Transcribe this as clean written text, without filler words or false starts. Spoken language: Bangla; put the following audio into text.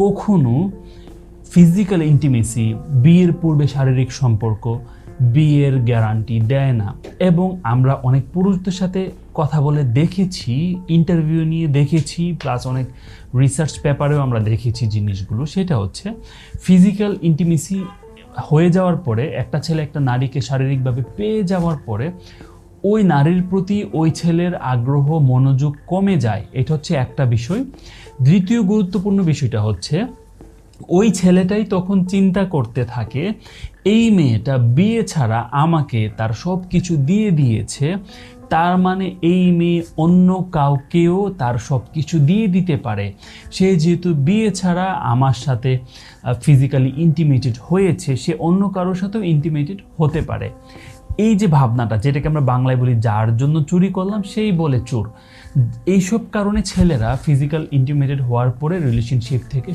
কখনো ফিজিক্যাল ইন্টিমেসি, বিয়ের পূর্বে শারীরিক সম্পর্ক, বিয়ের গ্যারান্টি দেয় না। এবং আমরা অনেক পুরুষদের সাথে কথা বলে দেখেছি, ইন্টারভিউ নিয়ে দেখেছি, প্লাস অনেক রিসার্চ পেপারেও আমরা দেখেছি জিনিসগুলো। সেটা হচ্ছে ফিজিক্যাল ইন্টিমেসি হয়ে যাওয়ার পরে, একটা ছেলে একটা নারীকে শারীরিকভাবে পেয়ে যাওয়ার পরে ওই নারীর প্রতি ওই ছেলের আগ্রহ, মনোযোগ কমে যায়। এটা হচ্ছে একটা বিষয়। দ্বিতীয় গুরুত্বপূর্ণ বিষয়টা হচ্ছে ওই ছেলেটাই তখন চিন্তা করতে থাকে, এই মেয়েটা বিয়ে ছাড়া আমাকে তার সব কিছু দিয়ে দিয়েছে, তার মানে এই মেয়ে অন্য কাউকেও তার সব কিছু দিয়ে দিতে পারে। সে যেহেতু বিয়ে ছাড়া আমার সাথে ফিজিক্যালি ইন্টিমেটেড হয়েছে, সে অন্য কারোর সাথেও ইন্টিমেটেড হতে পারে। এই যে ভাবনাটা, যেটাকে আমরা বাংলায় বলি যার জন্য চুরি করলাম সেই বলে চোর, এইসব কারণে ছেলেরা ফিজিক্যাল ইন্টিমেটেড হওয়ার পরে রিলেশনশিপ থেকে